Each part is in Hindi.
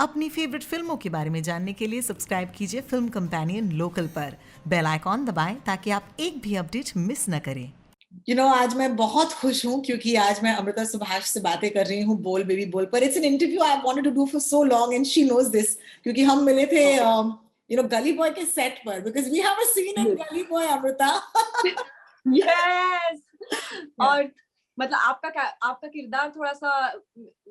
अपनी फेवरेट फिल्मों के बारे में जानने के लिए सब्सक्राइब कीजिए फिल्म कंपेनियन लोकल पर। बेल आइकॉन दबाएं ताकि आप एक भी अपडेट मिस न करें। आज मैं बहुत खुश हूँ क्योंकि आज मैं अमृता सुभाष से बातें कर रही हूँ बोल बेबी बोल पर। It's an interview I wanted to do for so long and she knows this क्योंकि हम मिले थे गली बॉय के सेट पर because we have a scene in Gully Boy Amrita. Yes और मतलब आपका किरदार थोड़ा सा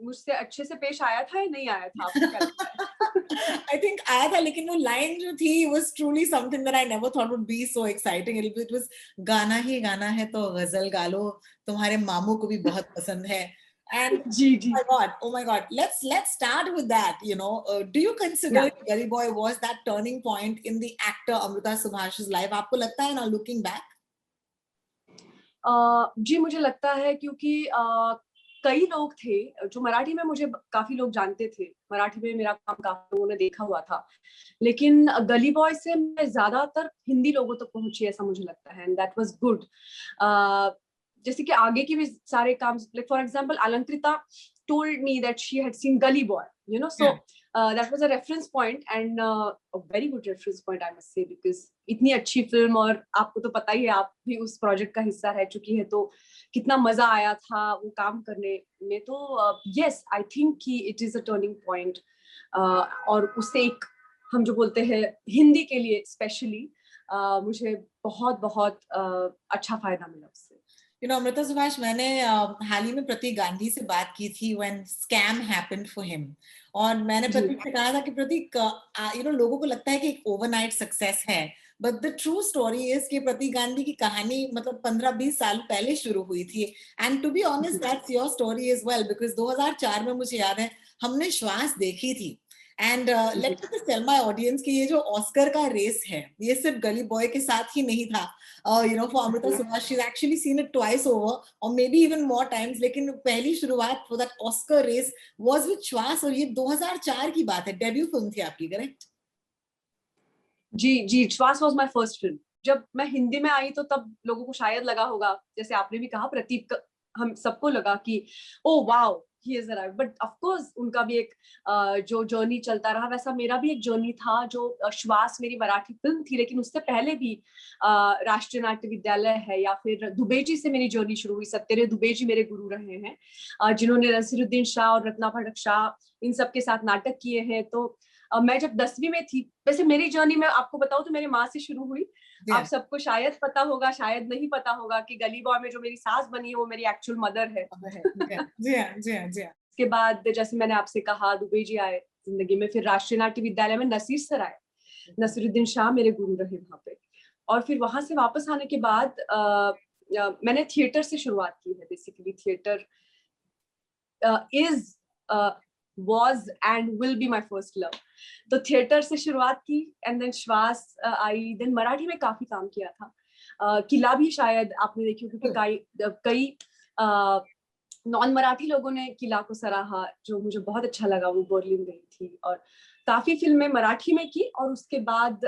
मुझसे अच्छे से पेश आया था या नहीं आया था, आपको क्या लगता है? आई थिंक आया था, लेकिन वो लाइन जो थी was truly something that I never thought would be so exciting. It was गाना ही गाना है तो गजल गा लो, तुम्हारे मामू को भी बहुत पसंद है. And ji oh my God, let's start with that. Do you consider Gully Boy was that turning point in the actor Amrita Subhash's life? आपको लगता है ना looking back? जी मुझे लगता है क्योंकि कई लोग थे जो मराठी में, मुझे काफी लोग जानते थे, मराठी में मेरा काम काफी लोगों ने देखा हुआ था, लेकिन गली बॉय से मैं ज्यादातर हिंदी लोगों तक पहुंची, ऐसा मुझे लगता है, एंड दैट वाज गुड। जैसे कि आगे के भी सारे काम, like for example Alankrita told me that she had seen Gully Boy, so that was a reference point and a very good reference point, I must say, because इतनी अच्छी फिल्म, और आपको तो पता ही है, आप भी उस प्रोजेक्ट का हिस्सा रह चुकी है, तो कितना मजा आया था वो काम करने में। तो yes, I think कि it is a turning point, और उससे एक, हम जो बोलते हैं हिंदी के लिए स्पेशली, मुझे बहुत बहुत अच्छा फायदा मिला उससे। Amrita Subhash, मैंने हाल ही में प्रतीक गांधी से बात की थी when scam happened for him, और मैंने प्रतीक से कहा था कि प्रतीक, लोगों को लगता है कि एक ओवरनाइट सक्सेस है, but the true story is कि प्रतीक गांधी की कहानी मतलब 15-20 साल पहले शुरू हुई थी, and to be honest that's your story as well, because 2004 में मुझे याद है हमने श्वास देखी थी। And let me just tell my audience कि ये जो ऑस्कर का रेस है, ये सिर्फ गली बॉय के साथ ही नहीं था। For Amrita Subhash, she's actually seen it twice over, or maybe even more times. लेकिन पहली शुरुआत for that Oscar race was with श्वास, और ये 2004 की बात है, डेब्यू फिल्म थी आपकी, करेक्ट? जी, श्वास वाज माय फर्स्ट फिल्म। जब मैं हिंदी में आई तो तब लोगों को शायद लगा होगा, जैसे आपने भी कहा प्रतीक, हम सबको लगा कि oh wow he is arrive, but of course उनका भी एक जो जर्नी चलता रहा, वैसा मेरा भी एक जर्नी था। जो श्वास मेरी मराठी फिल्म थी, लेकिन उससे पहले भी राष्ट्रीय नाट्य विद्यालय है, या फिर दुबे जी से मेरी जर्नी शुरू हुई। सत्यदेव दुबे जी मेरे गुरु रहे हैं, जिन्होंने नसीरुद्दीन शाह और रत्ना भटक शाह इन सब के साथ नाटक किए हैं। तो मैं जब 10वीं में थी, वैसे मेरी जर्नी में आपको बताऊं तो मेरी माँ से शुरू हुई। आप सबको शायद पता होगा, शायद नहीं पता होगा, कि गली बॉय में जो मेरी सास बनी है वो मेरी एक्चुअल मदर है। जी हाँ। उसके बाद जैसे मैंने आपसे कहा, दुबे जी आए जिंदगी में, फिर राष्ट्रीय नाट्य विद्यालय में नसीर सर आए, नसीरुद्दीन शाह मेरे गुरु रहे वहां पे, और फिर वहां से वापस आने के बाद मैंने थिएटर से शुरुआत की है। Basically theatre is was and will be my first love. तो थिएटर से शुरुआत की, एंड देन श्वास आई, देन मराठी में काफी काम किया था। किला भी शायद आपने देखी, क्योंकि कई नॉन मराठी लोगों ने किला को सराहा, जो मुझे बहुत अच्छा लगा। वो बर्लिन गई थी और काफी फिल्में मराठी में की, और उसके बाद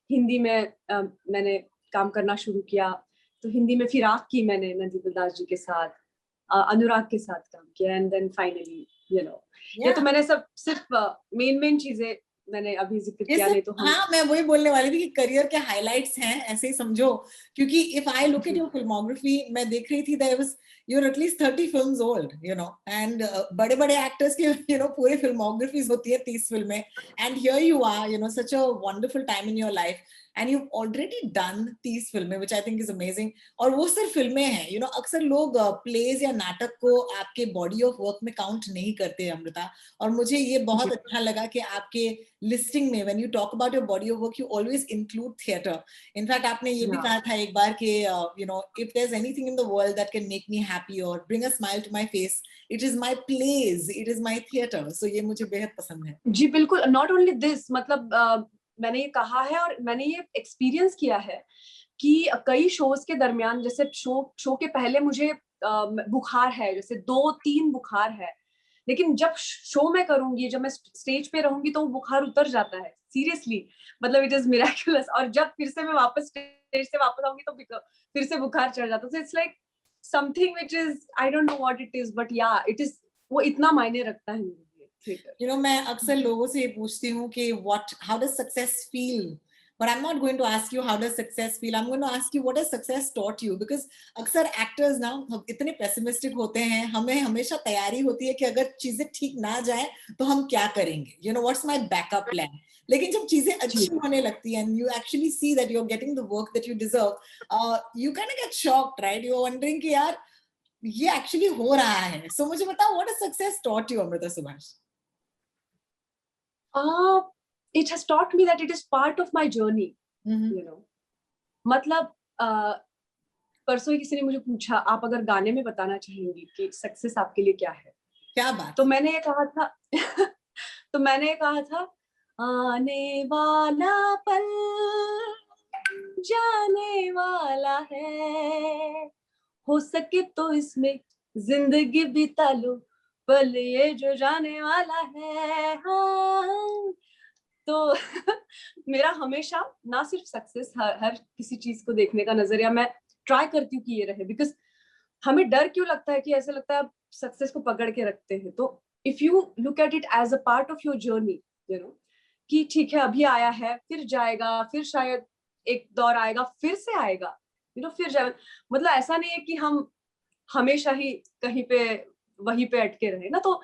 हिंदी में मैंने काम करना शुरू किया। तो हिंदी में फिराक की मैंने नंदीलाल दास जी के साथ, अनुराग के साथ काम किया, एंड देन फाइनली ये तो मैंने सब सिर्फ मेन चीजें मैंने अभी जिक्र किया, नहीं तो हाँ, मैं वही बोलने वाली थी कि करियर के हाइलाइट्स हैं, ऐसे ही समझो, क्योंकि if I look at your filmography, मैं देख रही थी there was you're at least 30 films old, and बड़े बड़े एक्टर्स की पूरे फिल्मोग्राफीज होती है 30 फिल्में, and here you are, such a wonderful time in your life, and you've already done 30 फिल्में, which I think is amazing. और वो सिर्फ फिल्में हैं, अक्सर लोग प्लेज या नाटक को आपके बॉडी ऑफ वर्क में काउंट नहीं करते, अमृता, और मुझे ये बहुत अच्छा लगा कि आपके लिस्टिंग में when you talk about your body of work you always include theater. In fact, आपने ये भी कहा था एक बार कि if there's anything in the world that can make me happy or bring a smile to my face, it is my plays, it is my theater. So ये मुझे बेहद पसंद है। जी बिल्कुल, not only this, मतलब मैंने ये कहा है और मैंने ये एक्सपीरियंस किया है कि कई शोज के दरमियान, जैसे शो के पहले मुझे बुखार है, जैसे 2-3 बुखार है, लेकिन जब शो में करूंगी, जब मैं स्टेज पे रहूंगी, तो वो बुखार उतर जाता है, सीरियसली, मतलब इट इज मिराकुलस। और जब फिर से मैं वापस स्टेज से वापस आऊंगी तो फिर से बुखार चढ़ जाता है। So it's like something which is, I don't know what it is, but या इट इज, वो इतना मायने रखता है मेरे लिए You know, मैं अक्सर लोगों से ये पूछती हूँ कि how does success feel? But I'm not going to ask you how does success feel. I'm going to ask you what has success taught you? Because अक्सर actors ना इतने pessimistic होते हैं, हमें हमेशा तैयारी होती है कि अगर चीजें ठीक ना जाए तो हम क्या करेंगे? You know, what's my backup plan? लेकिन जब चीजें अच्छी होने लगती हैं and you actually see that you're getting the work that you deserve, you kind of get shocked, right? You're wondering कि यार ये actually हो रहा है. So मुझे बताओ, what has success taught you, Amrita Subhash? It has taught me that it is part of my journey. You know, मतलब परसों ही किसी ने मुझे पूछा, आप अगर गाने में बताना चाहेंगी कि सक्सेस आपके लिए क्या है, क्या बात? तो मैंने ये कहा था आने वाला पल जाने वाला है, हो सके तो इसमें जिंदगी बिता लो, पल ये जो जाने वाला है। हाँ, तो मेरा हमेशा ना सिर्फ सक्सेस, हर किसी चीज को देखने का नजरिया मैं ट्राई करती हूँ कि ये रहे, बिकॉज हमें डर क्यों लगता है कि ऐसा लगता है सक्सेस को पकड़ के रखते हैं। तो if you look at it as a part of your journey, you know, कि ठीक है अभी आया है, फिर जाएगा, फिर शायद एक दौर आएगा, फिर से आएगा, यू नो, फिर जाएगा। मतलब ऐसा नहीं है कि हम हमेशा ही कहीं पे वहीं पे अटके रहे ना। तो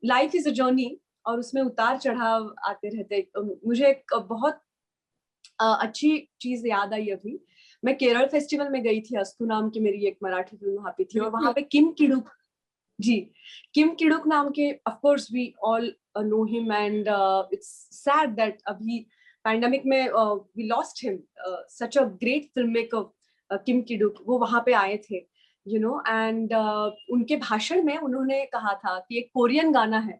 लाइफ इज अ जर्नी और उसमें उतार चढ़ाव आते रहते। मुझे एक बहुत अच्छी चीज याद आई अभी, मैं केरल फेस्टिवल में गई थी, अस्तु नाम की मेरी एक मराठी फिल्म वहां पे थी, और वहां पे किम किडुक नाम के, of course we all know him, and it's sad that अभी पैंडेमिक में we lost him, such a great film maker Kim Kiduk, वो वहां पे आए थे, यू नो, एंड उनके भाषण में उन्होंने कहा था कि एक कोरियन गाना है,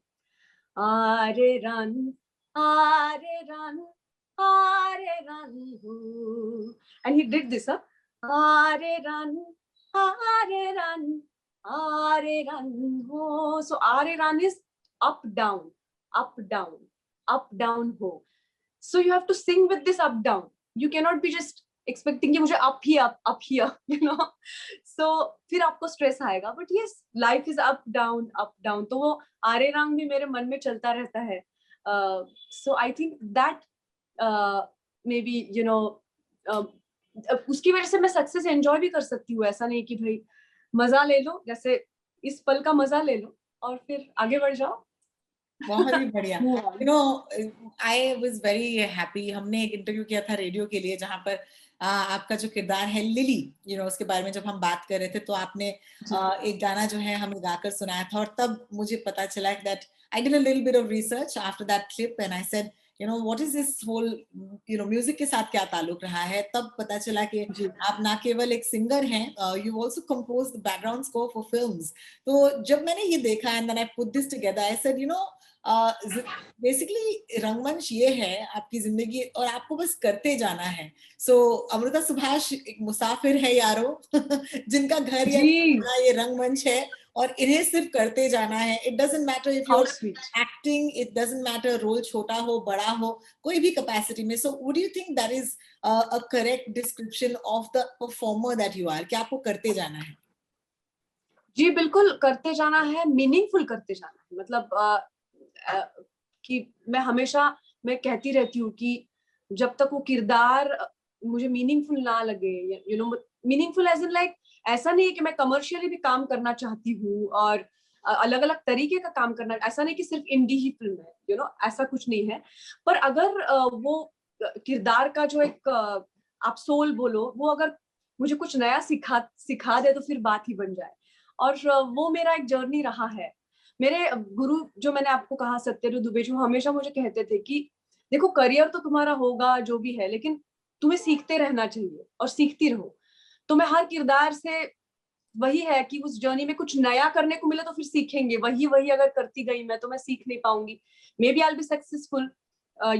Arirang Arirang Arirang, and he did this, Arirang Arirang Arirang हो. So Arirang is up down up down up down हो. So you have to sing with this up down. You cannot be just expecting कि मुझे up here, you know. So फिर आपको स्ट्रेस आएगा. But yes, life is up down. तो वो आरे रंग भी मेरे मन में चलता रहता है. So I think that maybe, you know, उसकी वजह से मैं सक्सेस एंजॉय भी कर सकती हूँ. ऐसा नहीं कि भाई मजा ले लो, जैसे इस पल का मजा ले लो और फिर आगे बढ़ जाओ. बहुत ही बढ़िया. You know, I was very happy. हमने एक इंटरव्यू किया था रेडियो के लिए जहाँ पर आपका जो किरदार है लिली, you know, उसके बारे में जब हम बात कर रहे थे तो आपने एक गाना जो है हमें गाकर सुनाया था, और तब मुझे पता चला that I did a little bit of research after that clip and I said, you know, what is this whole, you know, music के साथ क्या ताल्लुक रहा है. तब पता चला कि आप ना केवल एक सिंगर हैं, you also compose the background score for films. तो जब मैंने ये देखा and then I put this together, I said, you know, basically रंगमंच ये है आपकी जिंदगी और आपको बस करते जाना है. सो अमृता सुभाष एक मुसाफिर है यारो जिनका घर ये रंगमंच है और इन्हें सिर्फ करते जाना है. It doesn't matter if you are acting, it doesn't matter role छोटा हो बड़ा हो, कोई भी कैपेसिटी में. So would you think that is a correct description of the performer that you are, कि आपको करते जाना है? जी बिल्कुल, करते जाना है, मीनिंगफुल करते जाना है. मतलब कि मैं कहती रहती हूँ कि जब तक वो किरदार मुझे मीनिंगफुल ना लगे, you know, meaningful as in like, ऐसा नहीं है कि मैं कमर्शियली भी काम करना चाहती हूँ और अलग अलग तरीके का काम करना, ऐसा नहीं कि सिर्फ इंडी ही फिल्म है, यू नो, ऐसा कुछ नहीं है. पर अगर वो किरदार का जो एक आप सोल बोलो, वो अगर मुझे कुछ नया सिखा दे तो फिर बात ही बन जाए. और वो मेरा एक जर्नी रहा है. मेरे गुरु, जो मैंने आपको कहा, सत्येंद्र दुबे, जो हमेशा मुझे कहते थे कि देखो करियर तो तुम्हारा होगा जो भी है, लेकिन तुम्हें सीखते रहना चाहिए और सीखती रहो. तो मैं हर किरदार से वही है कि उस जर्नी में कुछ नया करने को मिले तो फिर सीखेंगे. वही अगर करती गई मैं तो मैं सीख नहीं पाऊंगी. Maybe I will be successful,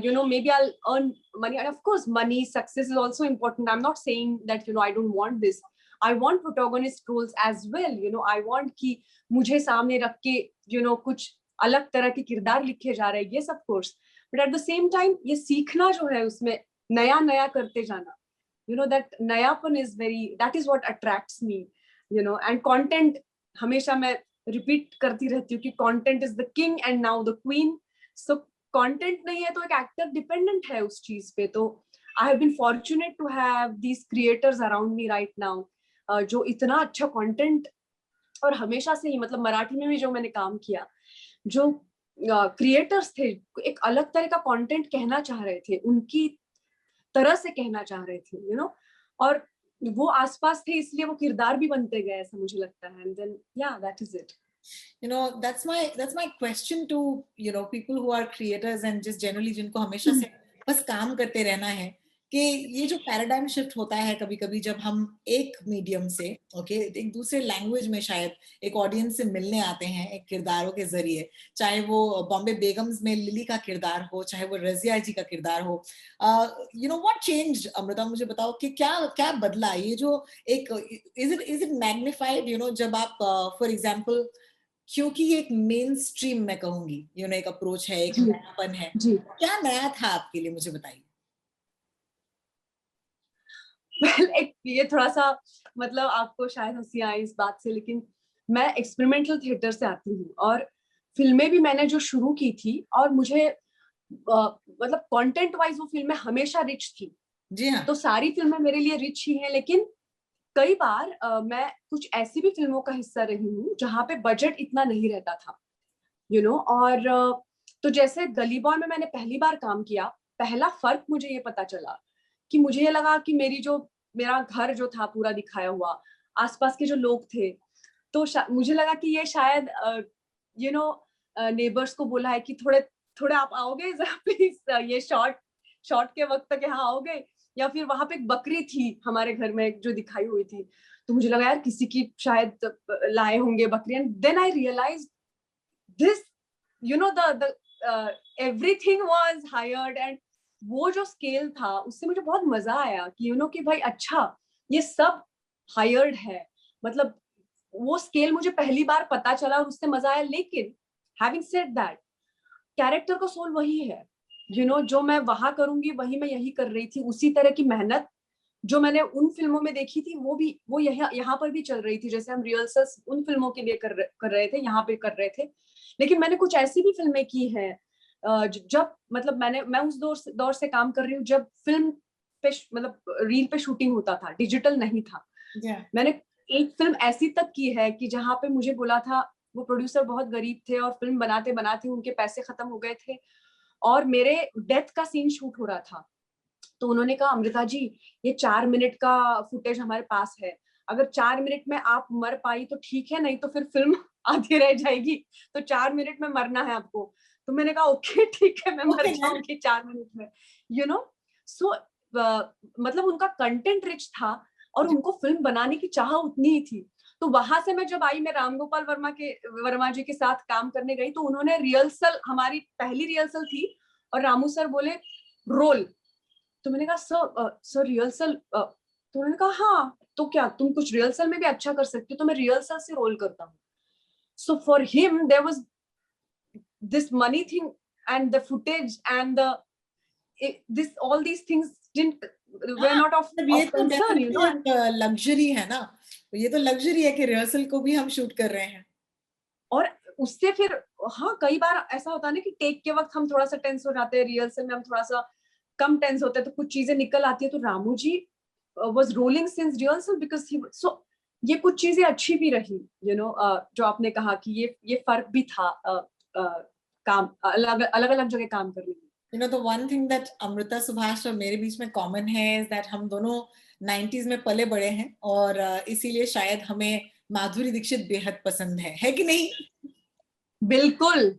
you know, maybe I'll earn money, and of course money, success is also important. I'm not saying that, you know, I don't want this. I want protagonist roles as well, you know. I want कि मुझे सामने रख के, you know, कुछ अलग तरह के किरदार लिखे जा रहे हैं, yes of course. But at the same time ये सीखना जो है, उसमें नया करते जाना, you know, that नयापन is that is what attracts me, you know. And content हमेशा मैं रिपीट करती रहती हूँ कि content is the king and now the queen. So content नहीं है तो एक एक्टर डिपेंडेंट है उस चीज पे. तो I have been fortunate to have these creators around me right now, जो इतना अच्छा कंटेंट. और हमेशा से ही मतलब मराठी में भी जो मैंने काम किया, जो क्रिएटर्स थे एक अलग तरह का कंटेंट कहना चाह रहे थे, उनकी तरह से कहना चाह रहे थे, यू नो. और वो आसपास थे इसलिए वो किरदार भी बनते गए, ऐसा मुझे लगता है. एंड देन या that is it. You know, that's my question to, you know, people who are creators and just generally जिनको हमेशा से बस काम करते रहना है, कि ये जो पैराडाइम शिफ्ट होता है कभी कभी जब हम एक मीडियम से एक दूसरे लैंग्वेज में शायद एक ऑडियंस से मिलने आते हैं एक किरदारों के जरिए, चाहे वो बॉम्बे बेगम्स में लिली का किरदार हो, चाहे वो रजिया जी का किरदार हो. You know what changed Amrita, मुझे बताओ कि क्या क्या बदला ये जो एक is it magnified, you know, जब आप फॉर एग्जांपल, क्योंकि ये एक मेन स्ट्रीम मैं कहूंगी, यू नो, एक अप्रोच है, एक नयापन है. क्या नया था आपके लिए, मुझे बताइए. एक ये थोड़ा सा मतलब आपको शायद हंसी आए इस बात से, लेकिन मैं एक्सपेरिमेंटल थिएटर से आती हूँ और फिल्में भी मैंने जो शुरू की थी, और मुझे मतलब कंटेंट वाइज वो फिल्में हमेशा रिच थी. जी हाँ. तो सारी फिल्में मेरे लिए रिच ही हैं, लेकिन कई बार मैं कुछ ऐसी भी फिल्मों का हिस्सा रही हूँ जहाँ पे बजट इतना नहीं रहता था, यू नो. और तो जैसे गली बॉय में मैंने पहली बार काम किया, पहला फर्क मुझे ये पता चला कि मुझे ये लगा कि मेरा घर जो था पूरा दिखाया हुआ, आसपास के जो लोग थे, तो मुझे लगा कि ये शायद यू नो नेबर्स को बोला है कि थोड़े थोड़े आप आओगे जरा प्लीज, ये शॉर्ट के वक्त तक यहाँ आओगे. या फिर वहां पे एक बकरी थी हमारे घर में जो दिखाई हुई थी, तो मुझे लगा यार किसी की शायद लाए होंगे बकरी. And then I realise this, you know, the everything was hired. एंड वो जो स्केल था उससे मुझे बहुत मजा आया कि यू नो कि भाई अच्छा ये सब हायर्ड है. मतलब वो स्केल मुझे पहली बार पता चला और उससे मजा आया. लेकिन हैविंग सेड दैट, कैरेक्टर का सोल वही है, यू नो. जो मैं वहां करूंगी वही मैं यही कर रही थी. उसी तरह की मेहनत जो मैंने उन फिल्मों में देखी थी वो यहाँ पर भी चल रही थी. जैसे हम रिहर्सल्स उन फिल्मों के लिए कर रहे थे, यहाँ पे कर रहे थे. लेकिन मैंने कुछ ऐसी भी फिल्में की हैं जब मतलब मैं उस दौर से काम कर रही हूँ जब फिल्म पे मतलब रील पे शूटिंग होता था, डिजिटल नहीं था. मैंने एक फिल्म ऐसी तक की है कि जहाँ पे मुझे बोला था, वो प्रोड्यूसर बहुत गरीब थे और फिल्म बनाते बनाते उनके पैसे खत्म हो गए थे और मेरे डेथ का सीन शूट हो रहा था. तो उन्होंने कहा अमृता जी ये 4 मिनट का फुटेज हमारे पास है, अगर 4 मिनट में आप मर पाई तो ठीक है, नहीं तो फिर फिल्म आधी रह जाएगी. तो 4 मिनट में मरना है आपको. तो मैंने कहा ओके ठीक है, मैं मर जाऊंगी 4 मिनट में, यू नो. सो मतलब उनका कंटेंट रिच था और उनको फिल्म बनाने की चाह उतनी ही थी. तो वहां से मैं जब आई, मैं रामगोपाल वर्मा जी के साथ काम करने गई, तो उन्होंने रिहर्सल, हमारी पहली रिहर्सल थी और रामू सर बोले रोल. तो मैंने कहा सर रिहर्सल, तो उन्होंने कहा हाँ तो क्या तुम कुछ रिहर्सल में भी अच्छा कर सकते हो. तो मैं रिहर्सल से रोल करता हूँ. So for him there was this money thing and the footage and this all these things didn't were not of concern, you know. Luxury है ना, ये तो लग्जरी है कि रिहर्सल को भी हम शूट कर रहे हैं. और उससे फिर हाँ कई बार ऐसा होता है ना कि टेक के वक्त हम थोड़ा सा टेंस हो जाते हैं, रिहर्सल में हम थोड़ा सा कम टेंस होते हैं, तो कुछ चीजें निकल आती है. तो Ramu ji was rolling since rehearsal because he, so ये कुछ चीजें अच्छी भी रही, यू नो. जो आपने कहा कि ये फर्क भी था काम अलग अलग जगह काम करने में. You know, the one thing that Amruta Subhash और मेरे बीच में कॉमन है is that हम दोनों 90s में पले बड़े हैं और इसीलिए शायद हमें माधुरी दीक्षित बेहद पसंद है कि नहीं? बिल्कुल,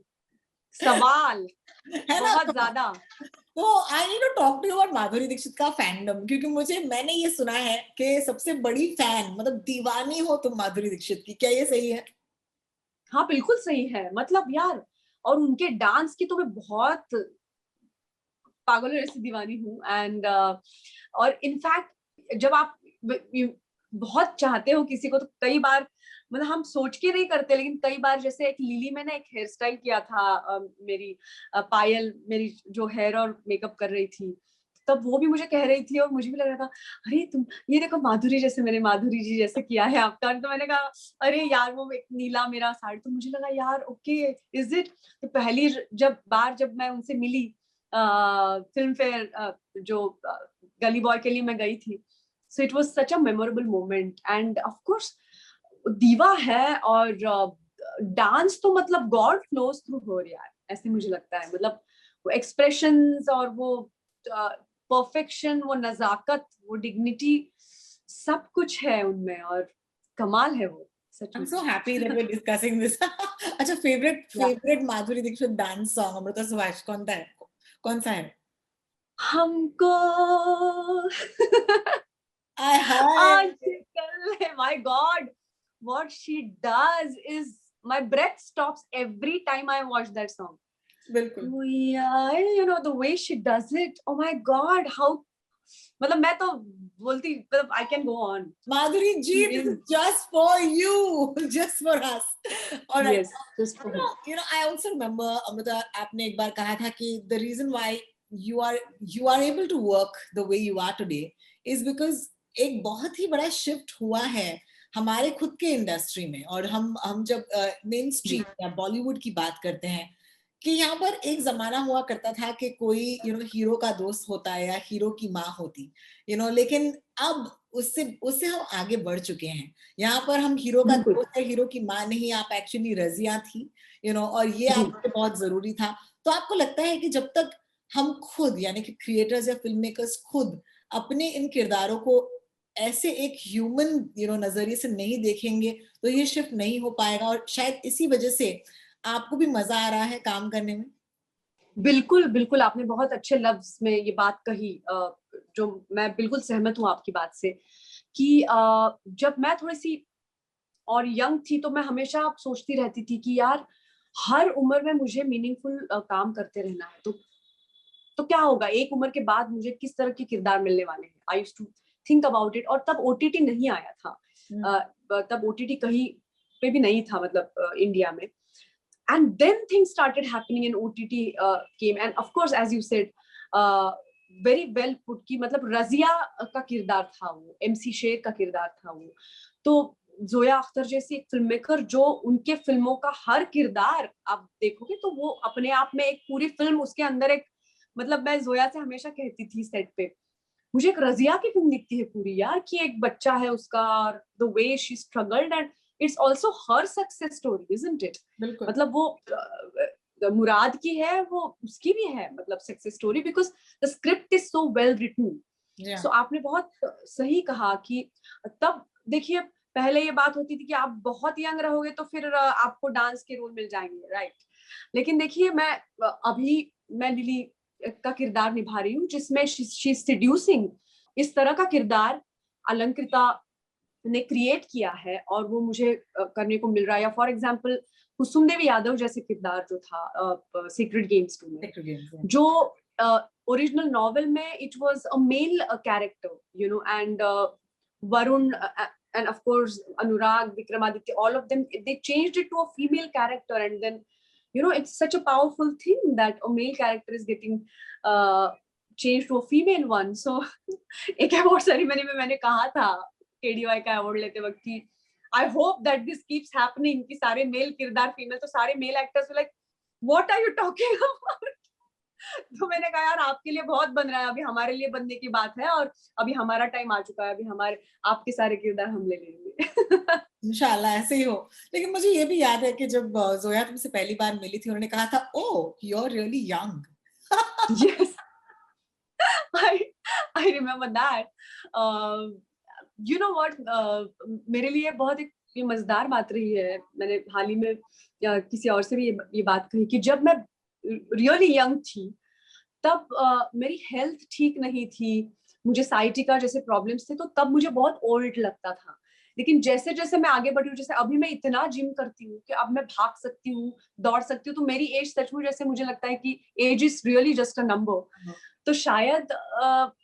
सवाल है ना? बहुत ज्यादा. तो I need to talk to you about Madhuri Dixit का फैंडम, क्योंकि मैंने ये सुना है कि सबसे बड़ी फैन, मतलब दीवानी हो तुम माधुरी दीक्षित की, क्या ये सही है? हाँ बिल्कुल सही है. मतलब यार, और उनके डांस की तो मैं बहुत पागल जैसी दीवानी हूँ. एंड और इनफैक्ट जब आप बहुत चाहते हो किसी को, तो कई बार मतलब हम सोच के नहीं करते, लेकिन कई बार जैसे एक लिली मैंने एक हेयर स्टाइल किया था, मेरी पायल मेरी जो हेयर और मेकअप कर रही थी, तब वो भी मुझे कह रही थी और मुझे भी लग रहा था अरे तुम ये देखो माधुरी जैसे, मैंने माधुरी जी जैसे किया है आपका। तो मैंने कहा अरे यार वो एक नीला मेरा साड़ी, तो मुझे लगा यार ओके इज इट। तो पहली जब मैं उनसे मिली फिल्म फेयर जो गली बॉय के लिए मैं गई थी, so it was such a memorable moment. End of course दीवा है और डांस तो मतलब गॉड फ्लोज थ्रू हो रहा है, ऐसे मुझे लगता है। मतलब वो एक्सप्रेशंस और वो परफेक्शन, वो नजाकत, वो डिग्निटी, सब कुछ है उनमें और कमाल है वो सच I'm में। so happy that we're discussing this. अच्छा, favorite Madhuri Dixit dance song Amruta Subhash कौन सा है? हमको I आज heard. कल है, my God, what she does is my breath stops every time I watch that song. बिल्कुल. Yeah, you know the way she does it. Oh my God, how मतलब मैं तो बोलती, मतलब I can go on. Madhuri ji, this is just for you, just for us. All right. Yes, just for him. I also remember Amrita, आपने एक बार कहा था कि the reason why you are able to work the way you are today is because एक बहुत ही बड़ा शिफ्ट हुआ है हमारे खुद के इंडस्ट्री में। और हम जब मेन स्ट्रीम या बॉलीवुड की बात करते हैं कि यहाँ पर एक जमाना हुआ करता था कि कोई हीरो का दोस्त होता है या हीरो की माँ होती, लेकिन अब उससे हम आगे बढ़ चुके हैं। यहाँ पर हम हीरो का दोस्त है, हीरो की माँ नहीं, आप एक्चुअली रजिया थी, और ये आपके बहुत जरूरी था। तो आपको लगता है कि जब तक हम खुद यानी कि क्रिएटर्स या फिल्म मेकर्स खुद अपने इन किरदारों को ऐसे एक ह्यूमन नजरिए से नहीं देखेंगे तो ये शिफ्ट नहीं हो पाएगा। और शायद इसी वजह से आपको भी मजा आ रहा है काम करने में। बिल्कुल बिल्कुल, आपने बहुत अच्छे लफ्ज में ये बात कही, जो मैं बिल्कुल सहमत हूँ आपकी बात से कि जब मैं थोड़ी सी और यंग थी तो मैं हमेशा सोचती रहती थी कि यार हर उम्र में मुझे मीनिंगफुल काम करते रहना है, तो क्या होगा एक उम्र के बाद मुझे किस तरह के किरदार मिलने वाले हैं। I used to think about it. और तब ओटीटी नहीं आया था, तब ओटीटी कहीं पे भी नहीं था, मतलब इंडिया में। and then things started happening in OTT came, and of course as you said very well put कि मतलब रजिया का किरदार था वो, MC शेर का किरदार था वो। तो जोया अख्तर जैसी एक फिल्म मेकर जो उनके फिल्मों का हर किरदार आप देखोगे तो वो अपने आप में एक पूरी फिल्म, उसके अंदर एक, मतलब मैं जोया से हमेशा कहती थी सेट पे, मुझे एक रजिया की फिल्म दिखती है पूरी यार, कि एक बच्चा है उसका, the way she struggled and it's also her success story, isn't it. मतलब वो मुराद की है, वो उसकी भी है, मतलब success story, because the script is so well written. So आपने बहुत सही कहा कि तब देखिए पहले ये बात होती थी कि आप बहुत यंग रहोगे तो फिर आपको डांस के रोल मिल जाएंगे, राइट। लेकिन देखिए मैं लिली का किरदार निभा रही हूँ जिसमें शी सेड्यूसिंग, इस तरह का किरदार अलंकृता ने क्रिएट किया है और वो मुझे करने को मिल रहा है। या फॉर एग्जांपल कुसुम देवी यादव जैसे किरदार जो था सीक्रेट गेम्स 2 में, जो ओरिजिनल नॉवेल में it was a male character, and Varun and of course Anurag, Vikramaditya, all of them, they changed it to a female character, and then it's such a powerful thing that a male character is getting changed to a female one. So एक अवार्ड सेरेमनी में मैंने कहा था KDY का अवार्ड लेते वक्त कि I hope that this keeps happening, कि सारे मेल किरदार फीमेल, तो सारे male actors like what are you talking about. तो मैंने कहा यार आपके लिए बहुत बन रहा है, अभी हमारे लिए बनने की बात है, और अभी हमारा टाइम आ चुका है, अभी आपके सारे किरदार हम ले लेंगे। इंशाल्लाह ऐसे ही हो। लेकिन मुझे ये भी याद है कि जब जोया तुमसे पहली बार मिली थी, उन्होंने कहा था oh you are really young. Yes, I remember that. You know what? मेरे लिए बहुत एक ये मजेदार बात रही है, मैंने हाल ही में या किसी और से भी ये बात कही कि जब मैं रियली यंग थी तब मेरी हेल्थ ठीक नहीं थी, मुझे साइटिका जैसे प्रॉब्लम्स थे, तो तब मुझे बहुत ओल्ड लगता था। लेकिन जैसे जैसे मैं आगे बढ़ी हूँ, जैसे अभी मैं इतना जिम करती हूँ कि अब मैं भाग सकती हूँ, दौड़ सकती हूँ, तो मेरी एज सचमुच जैसे मुझे लगता है कि age is really just a number. तो शायद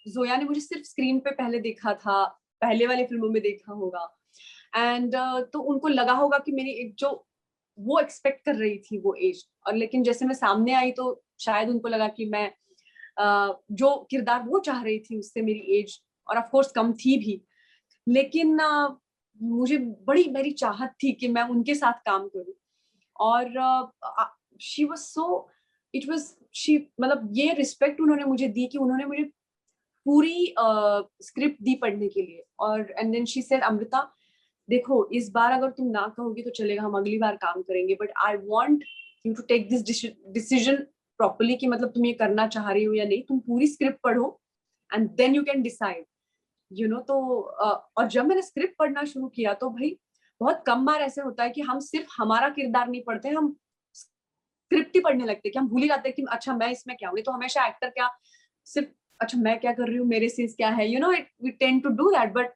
जोया ने मुझे सिर्फ स्क्रीन पे पहले देखा था, पहले वाली फिल्मों में देखा होगा, एंड तो उनको लगा होगा कि मेरी एक जो वो एक्सपेक्ट कर रही थी वो एज, और लेकिन जैसे मैं सामने आई तो शायद उनको लगा कि मैं जो किरदार वो चाह रही थी उससे मेरी एज और ऑफ कोर्स कम थी भी, लेकिन मुझे बड़ी मेरी चाहत थी कि मैं उनके साथ काम करूं। और she was so it was she मतलब ये रिस्पेक्ट उन्होंने मुझे दी कि उन्होंने मुझे पूरी स्क्रिप्ट दी पढ़ने के लिए। और and then she said, Amrita देखो इस बार अगर तुम ना कहोगी तो चलेगा, हम अगली बार काम करेंगे, but I want you to take this decision properly कि मतलब तुम ये करना चाह रही हो या नहीं, तुम पूरी स्क्रिप्ट पढ़ो and then you can decide, you know. तो और जब मैंने स्क्रिप्ट पढ़ना शुरू किया तो भाई बहुत कम बार ऐसे होता है कि हम सिर्फ हमारा किरदार नहीं पढ़ते, हम स्क्रिप्ट ही पढ़ने लगते हैं कि हम भूल ही जाते हैं कि अच्छा मैं इसमें क्या हूँ। तो हमेशा एक्टर क्या सिर्फ अच्छा मैं क्या कर रही हूँ, मेरे सीन्स क्या है, you know, it we tend to do that. But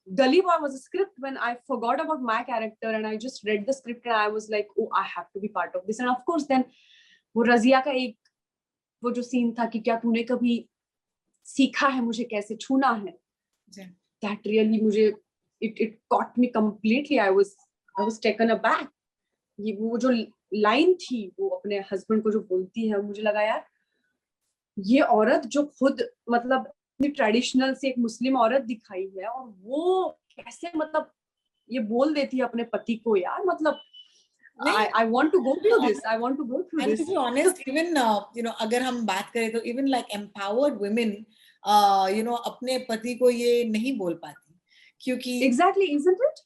Gully Boy was a script when I forgot about my character and I just read the script and I was like, oh, I have to be part of this. And of course then वो रजिया का एक वो जो सीन था कि क्या तूने कभी सीखा है मुझे कैसे छूना है, that really मुझे it caught me completely. I was taken aback. ये वो जो लाइन थी वो अपने हस्बैंड को जो बोलती है, मुझे लगा यार ये औरत जो खुद मतलब ट्रेडिशनल से एक मुस्लिम औरत दिखाई है और वो कैसे मतलब ये बोल देती है अपने पति को, यार मतलब I want to go through this. I want to go through And this. to be honest, even you know, अगर हम बात करें तो even like empowered women, you know, अपने पति को ये नहीं बोल पाती क्योंकि Exactly, isn't it?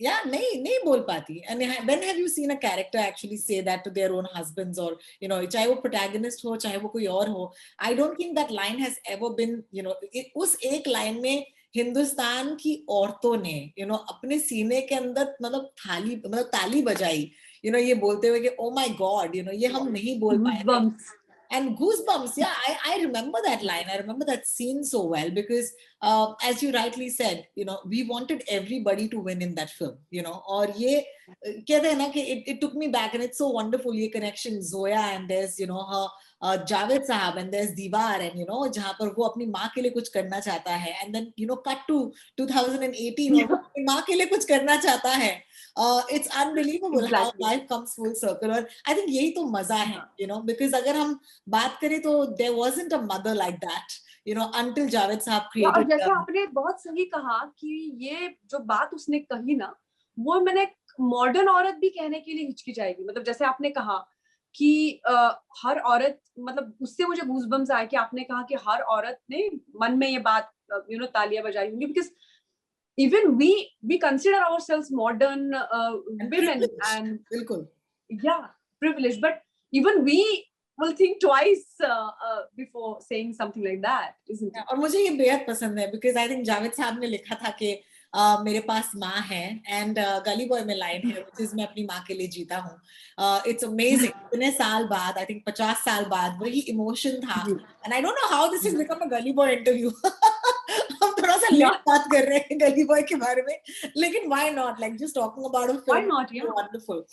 yeah, नहीं बोल पाती. And when have you seen a character actually say that to their own husbands or you know, चाहे वो protagonist हो चाहे वो कोई और हो, I don't think that line has ever been, you know, उस एक लाइन में हिंदुस्तान की औरतों ने you know अपने सीने के अंदर मतलब ताली बजाई, you know, ये बोलते हुए कि oh my God, you know, ये हम नहीं बोल पाए थे. Goosebumps. And goosebumps, yeah, I remember that line. I remember that scene so well because as you rightly said, you know, we wanted everybody to win in that film, you know. और ये कहते हैं ना कि it took me back and it's so wonderful ये connection Zoya and there's you know her Javed Sahab and there's Diwar and you know जहाँ पर वो अपनी माँ के लिए कुछ करना चाहता है and then you know cut to 2018 और वो अपनी माँ के लिए कुछ करना चाहता है. It's unbelievable Exactly. how life comes full circle और I think यही तो मजा है, you know, because अगर हम बात करें तो there wasn't a mother like that, you know, until Javed Sahab और created जैसे आपने बहुत सही कहा कि ये जो बात उसने कही ना, वो मैंने मॉडर्न औरत भी कहने के लिए हिचकिचाएगी। मतलब जैसे आपने कहा कि हर औरत, मतलब उससे मुझे गूज़बम्स आए कि आपने कहा कि हर औरत ने मन में ये बात यू नो तालियां बजाई होंगी, because even we consider ourselves modern women and बिल्कुल yeah, privileged, but even we will think twice before saying something like that, isn't it? और मुझे ये बेहद पसंद है because I think जावेद साहब ने लिखा था कि मेरे पास माँ है and गली बॉय में लाइन है which is मैं अपनी माँ के लिए जीता हूँ. It's amazing. इतने साल बाद, I think 50 साल बाद वही इमोशन था and I don't know how this has become a गली बॉय interview. हम थोड़ा सा लेट बात कर रहे हैं गली बॉय के बारे में, लेकिन why not, like just talking about a film. Why not? Yeah. Wonderful.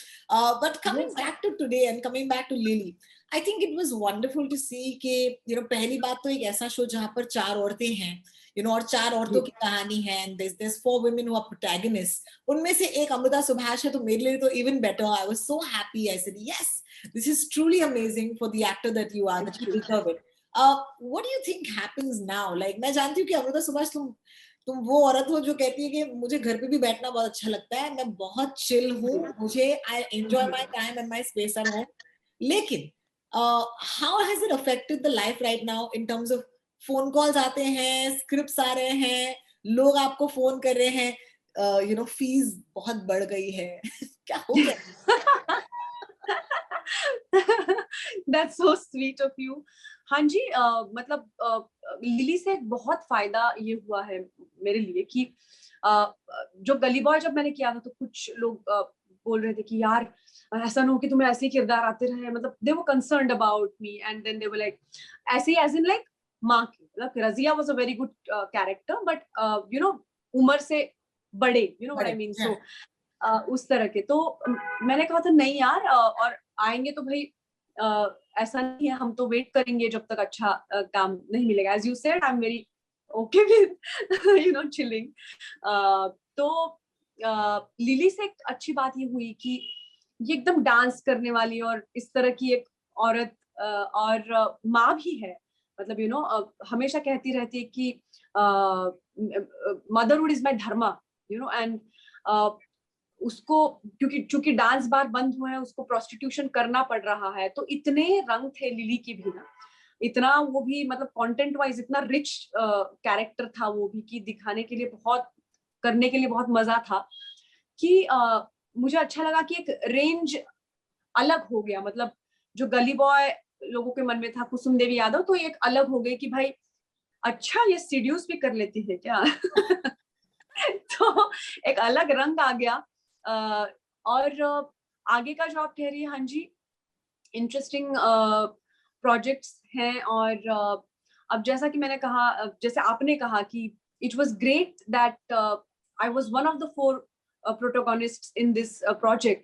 But coming back to today and coming back to Lily, I think it was wonderful to see कि you know पहली बात तो एक ऐसा शो जहाँ पर 4 औरतें हैं, you know, और 4 औरतों की कहानी है and there's 4 women who are protagonists. उनमें से एक अमृता सुभाष है, तो मेरे लिए तो even better. I was so happy. I said yes, this is truly amazing for the actor that you are, that you deserve it. What do you think happens now? Like मैं जानती हूँ कि अमृता सुभाष तुम वो औरत हो जो कहती है कि मुझे घर पे भी बैठना बहुत अच्छा लगता है, मैं बहुत चिल हूँ, मुझे I enjoy my time and my space at home. लेकिन how has it affected the life right now in terms of phone calls आते हैं, स्क्रिप्ट्स आ रहे हैं, लोग आपको फोन कर रहे हैं, you know, फीस बहुत बढ़ गई है. क्या हो गया? That's so sweet of you. हाँ जी, मतलब लिली से एक बहुत फायदा ये हुआ है मेरे लिए कि जो गली बॉय जब मैंने किया था तो कुछ लोग बोल रहे थे कि यार ऐसा ना हो कि तुम्हें ऐसे ही किरदार आते रहे, मतलब they were concerned about me and then they were like ऐसे ही as in like माँ की, मतलब Razia was a very good character but you know उम्र से बड़े, you know what I mean, so उस तरह के, तो मैंने कहा था नहीं यार, और आएंगे तो भाई ऐसा नहीं है, हम तो वेट करेंगे जब तक अच्छा काम नहीं मिलेगा. As you said, I'm very okay with you know chilling. तो लिली से एक अच्छी बात ये हुई कि ये एकदम डांस करने वाली और इस तरह की एक औरत और माँ भी है, मतलब हमेशा कहती रहती है कि motherhood is my Dharma, and उसको क्योंकि डांस बार बंद हुए हैं, उसको प्रोस्टिट्यूशन करना पड़ रहा है। तो इतने रंग थे लिली की भी ना, इतना वो भी मतलब कंटेंट वाइज इतना रिच कैरेक्टर था वो भी, कि दिखाने के लिए बहुत, करने के लिए बहुत मजा था, कि मुझे अच्छा लगा कि एक रेंज अलग हो गया। मतलब जो गली बॉय लोगों के मन में था कुसुम देवी यादव, तो एक अलग हो गई कि भाई अच्छा ये सीड्यूस भी कर लेती है क्या। तो एक अलग रंग आ गया। और आगे का जो आप कह रही है, हाँ जी, इंटरेस्टिंग प्रोजेक्ट्स हैं। और अब जैसा कि मैंने कहा, जैसे आपने कहा कि it was great that I was one of the 4 protagonists in this project.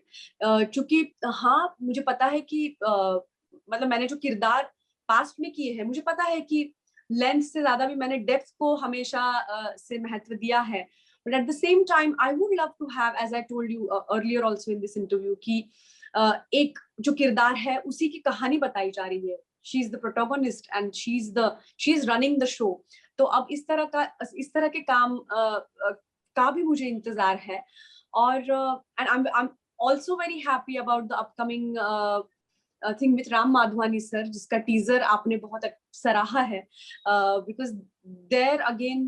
चूंकि हाँ, मुझे पता है कि मतलब मैंने जो किरदार पास्ट में किए हैं, मुझे पता है कि लेंथ से ज्यादा भी मैंने डेप्थ को हमेशा से महत्व दिया है। But at the same time I would love to have, as I told you earlier also in this interview, कि एक जो किरदार है उसी की कहानी बताई जा रही है। She is the protagonist and she is running the show. तो अब इस तरह के काम का भी मुझे इंतजार है। और and I am also very happy about the upcoming thing with Ram Madhvani sir, जिसका टीजर आपने बहुत सराहा है। बिकॉज देयर अगेन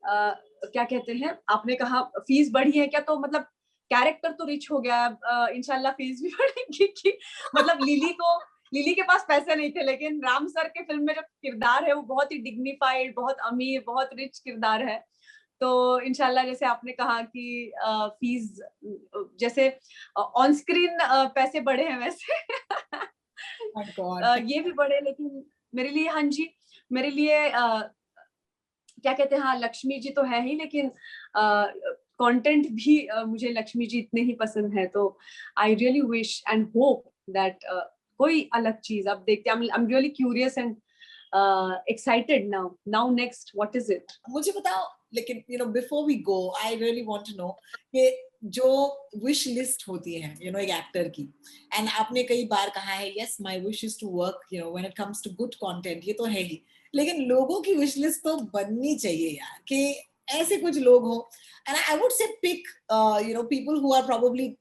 क्या कहते हैं, आपने कहा फीस बढ़ी है क्या, तो मतलब कैरेक्टर तो रिच हो गया, इंशाल्लाह फीस भी बढ़ेगी। कि मतलब लिली के पास पैसे नहीं थे, लेकिन राम सर के फिल्म में जो किरदार है वो बहुत ही डिग्निफाइड, बहुत अमीर, बहुत रिच किरदार है। तो इंशाल्लाह जैसे आपने कहा कि फीस जैसे ऑन स्क्रीन पैसे बढ़े हैं, वैसे My God. ये भी बढ़े। लेकिन मेरे लिए, हाँ जी, मेरे लिए क्या कहते हैं, हाँ, लक्ष्मी जी तो है ही, लेकिन कंटेंट भी मुझे लक्ष्मी जी इतने ही पसंद है। तो I really wish and hope that कोई अलग चीज अब देखते हैं। I am really curious and excited now next what is it. मुझे बताओ, लेकिन before we go, I really want to know कि जो विश लिस्ट होती है एक एक्टर की, एंड आपने कई बार कहा है yes my wish is to work when it comes to good content, ये तो है ही, लेकिन लोगों की विश लिस्ट तो बननी चाहिए यार, कि ऐसे कुछ लोग हो, and I would say pick people who are probably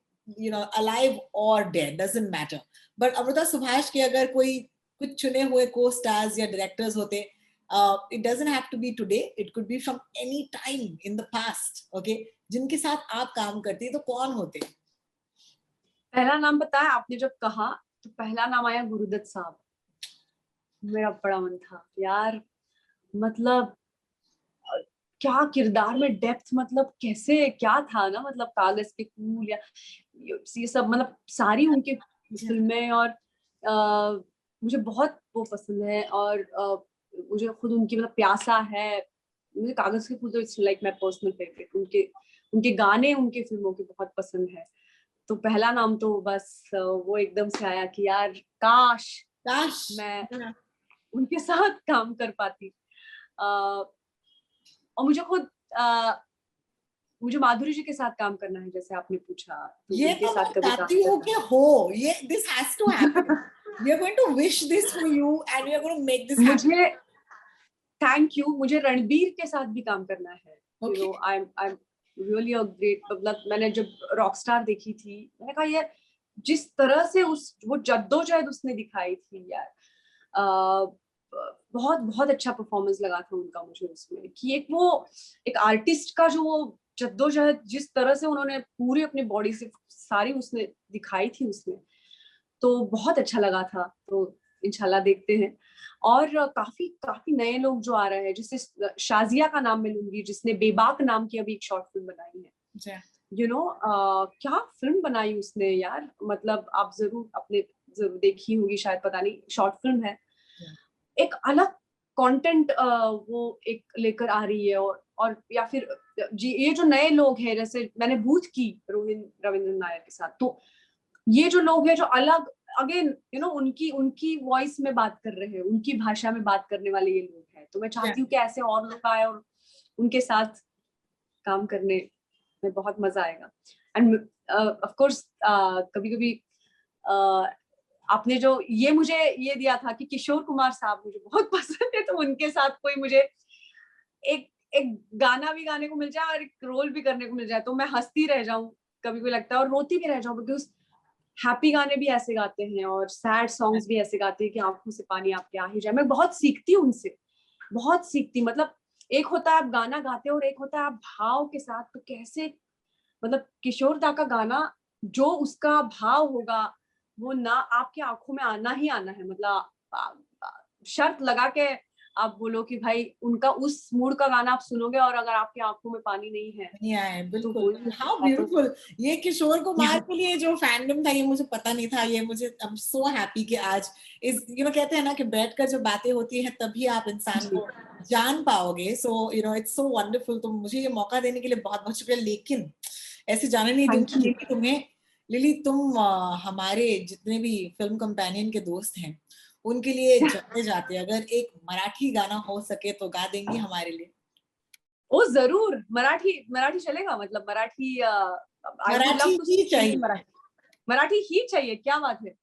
alive or dead, doesn't matter, but Amrita Subhash के अगर कोई कुछ चुने हुए को स्टार्स या डायरेक्टर्स होते, it doesn't have to be today, it could be from any time in the past, okay, जिनके साथ आप काम करती है, तो कौन होते? पहला नाम बताया आपने जब कहा, तो पहला नाम आया गुरुदत्त साहब। मेरा बड़ा मन था यार, मतलब क्या किरदार में डेप्थ, मतलब कैसे क्या था ना, मतलब कागज के फूल या ये सब, मतलब सारी उनकी फिल्में। और मुझे बहुत वो पसंद है। और मुझे खुद उनकी मतलब प्यासा है, मुझे कागज के फूल तो it's like my personal favourite. उनके गाने उनके फिल्मों के बहुत पसंद है। तो पहला नाम तो बस वो एकदम से आया कि यार काश मैं उनके साथ काम कर पाती। और मुझे खुद मुझे माधुरी जी के साथ काम करना है, जैसे आपने पूछा, तो ये उनके तो साथ मैं कभी चाहती हूँ कि हो, ये this has to happen, we are going to wish this for you and we are going to make this happen. मुझे थैंक यू, मुझे रणबीर के साथ भी काम करना है। Okay. I am really a great, मतलब मैंने जब रॉकस्टार देखी थी, मैंने कहा यार जिस तरह से वो जद्दोजहद उसने दिखाई थी यार, बहुत बहुत अच्छा परफॉर्मेंस लगा था उनका मुझे उसमें। कि एक आर्टिस्ट का जो वो जद्दोजहद, जिस तरह से उन्होंने पूरी अपनी बॉडी से सारी उसने दिखाई थी उसमें, तो बहुत अच्छा लगा था। तो इंशाल्लाह देखते हैं। और काफी काफी नए लोग जो आ रहे हैं, जैसे शाजिया का नाम मैं लूंगी, जिसने बेबाक नाम की अभी एक शॉर्ट फिल्म बनाई है। क्या फिल्म बनाई उसने यार, मतलब आप जरूर देखी होगी शायद, पता नहीं, शॉर्ट फिल्म है। एक अलग कंटेंट वो एक लेकर आ रही है। और या फिर जी, ये जो नए लोग हैं, जैसे मैंने बूथ की रविंद्र नायर के साथ, तो ये जो लोग हैं जो अलग, अगेन उनकी उनकी वॉइस में बात कर रहे हैं, उनकी भाषा में बात करने वाले ये लोग हैं। तो मैं चाहती हूँ कि ऐसे और लोग आए और उनके साथ काम करने में बहुत मजा आएगा। एंड ऑफ कोर्स कभी कभी आपने जो ये मुझे ये दिया था कि किशोर कुमार साहब मुझे बहुत पसंद है, तो उनके साथ कोई मुझे एक एक गाना भी गाने को मिल जाए और एक रोल भी करने को मिल जाए तो मैं हंसती रह जाऊं, कभी भी लगता है, और रोती भी रह जाऊं, बिकॉज हैप्पी गाने भी ऐसे गाते हैं और सैड सॉन्ग्स भी ऐसे गाते हैं कि आंखों से पानी आपके आ ही जाए। मैं बहुत सीखती हूँ उनसे, बहुत सीखती, मतलब एक होता है आप गाना गाते हो और एक होता है आप भाव के साथ, तो कैसे, मतलब किशोर दा का गाना जो उसका भाव होगा वो ना आपके आंखों में आना ही आना है, मतलब शर्त लगा के आप बोलो कि भाई उनका उस मूड का गाना आप सुनोगे और अगर आपकी आंखों में पानी नहीं है नहीं आए, तो बिल्कुल। हो ही नहीं हाउ सकता। तो ब्यूटीफुल। ये किशोर कुमार के लिए जो फैंडम था ये मुझे पता नहीं था। ये मुझे आई एम सो हैप्पी कि आज इस कहते हैं ना कि बैठकर जो बातें होती हैं तभी आप इंसान जी, को जान पाओगे। So it's so wonderful. तो मुझे ये मौका देने के लिए बहुत बहुत शुक्रिया। लेकिन ऐसे जाने नहीं थैंक दूंगी यू। लिली तुम्हें। लिली तुम हमारे जितने भी फिल्म कंपेनियन के दोस्त हैं उनके लिए जाते जाते अगर एक मराठी गाना हो सके तो गा देंगी हमारे लिए? ओ जरूर, मराठी मराठी चलेगा, मतलब Marathi I would Marathi love to he sing चाहिए। मराठी। मराठी ही चाहिए, क्या बात है।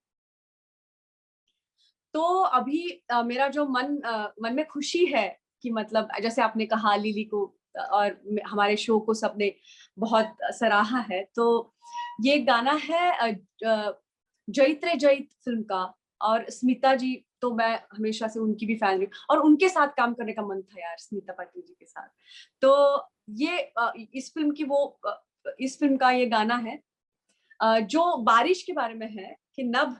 तो अभी मेरा जो मन में खुशी है कि मतलब जैसे आपने कहा लिली को और हमारे शो को सबने बहुत सराहा है, तो ये गाना है जैत रे जैत फिल्म का, और स्मिता जी तो मैं हमेशा से उनकी भी फैन रही हूँ और उनके साथ काम करने का मन था यार, स्मिता पाटिल जी के साथ। तो ये इस फिल्म का ये गाना है जो बारिश के बारे में है कि नभ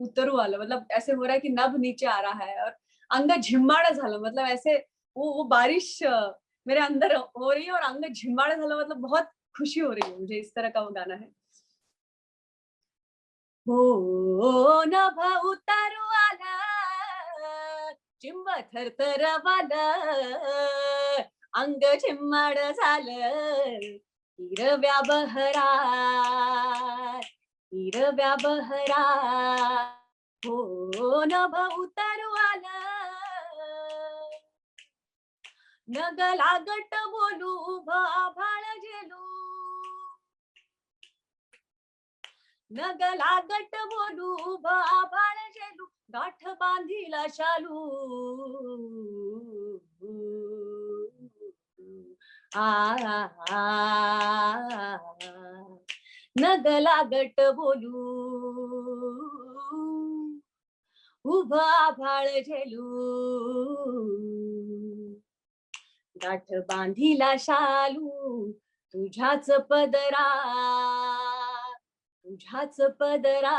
उतरू आलं, मतलब ऐसे हो रहा है कि नभ नीचे आ रहा है और अंग झिम्माड़ झालं, मतलब ऐसे वो बारिश मेरे अंदर हो रही है और अंग झिम्माड़ झालं, मतलब बहुत खुशी हो रही है मुझे, इस तरह का वो गाना है। हो नभ उतरू आलं, चिंब थरथरवालं, अंग झिम्माड झालं, हिरव्या बहरात, हिरव्या बहरात, हो नभ उतरू आलं, नग लागट बोलू आभाळ झेलू, नग लागट बोलू आभाळ झेलू, गाठ बांधीला शालू, आ नग लागट बोलू, उभं आभाळ झेलू, गाठ बांधीला शालू, तुझ्याच पदरा, तुझ्याच पदरा,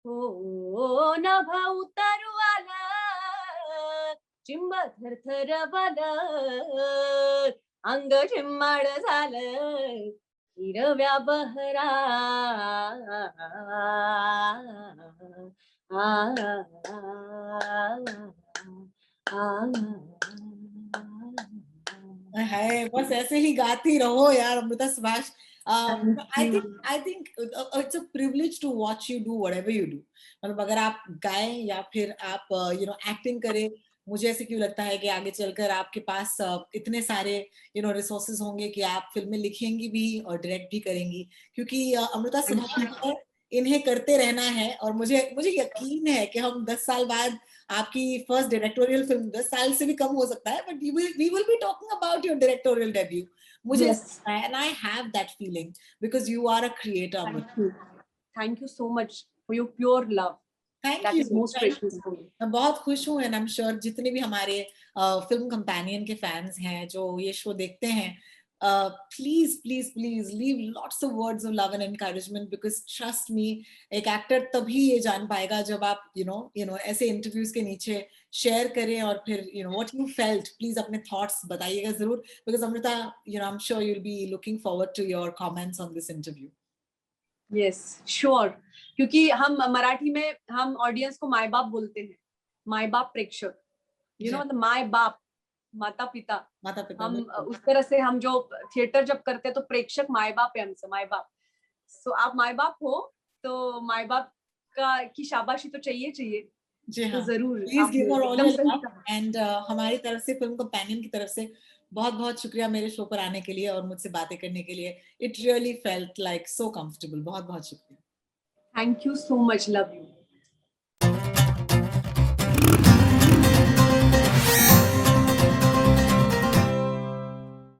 हो नभ उतरू आलं, चिंब थरथरवलं, अंग झिम्माड झालं, हिरव्या बहरा, है बस ऐसे ही गाती रहो यार Amrita Subhash. Thank I you. Think it's a privilege to watch you do whatever you do. मतलब अगर आप गाएं या फिर आप एक्टिंग करें, मुझे ऐसे क्यों लगता है कि आगे चलकर आपके पास इतने सारे रिसोर्सेज होंगे कि आप फिल्में लिखेंगी भी और डायरेक्ट भी करेंगी। क्योंकि अमृता सुभाष है, इन्हें करते रहना है। और मुझे मुझे यकीन है कि हम 10 साल बाद आपकी फर्स्ट डायरेक्टोरियल फिल्म, 10 साल से भी कम हो सकता है, but we will be talking about your directorial debut. मुझे यस, ऐसा लगता है and I have that feeling because you are a creator Amrita. Thank you, thank you so much for your pure love, thank that you. Is most thank precious you. For me. मैं बहुत खुश हूँ एंड आई एम श्योर जितने भी हमारे फिल्म कंपेनियन के फैंस हैं जो ये शो देखते हैं, please please please leave lots of words of love and encouragement because trust me, एक एक्टर तभी ये जान पाएगा जब आप ऐसे इंटरव्यूज के नीचे शेयर करें और फिर व्हाट यू फेल्ट, प्लीज अपने थॉट्स बताइएगा जरूर because Amrita I am sure you will be looking forward to your comments on this interview. Yes, sure, क्योंकि हम मराठी में हम ऑडियंस को माय बाप बोलते हैं, माय बाप प्रेक्षक, मतलब माय बाप, माता पिता। माता पिता हम बिल्कुल। उस तरह से हम जो थिएटर जब करते हैं तो प्रेक्षक माय बाप है हमसे, माय बाप। सो आप माय बाप हो तो माय बाप का की शाबाशी तो चाहिए चाहिए। जी तो हाँ, जरूर प्लीज गिव आपने हर ऑल एकदम योर सही लव कहा। एंड हमारी तरफ से फिल्म कंपेनियन की तरफ से बहुत बहुत शुक्रिया मेरे शो पर आने के लिए और मुझसे बातें करने के लिए। It really felt like so comfortable. बहुत बहुत शुक्रिया। Thank you so much, love you.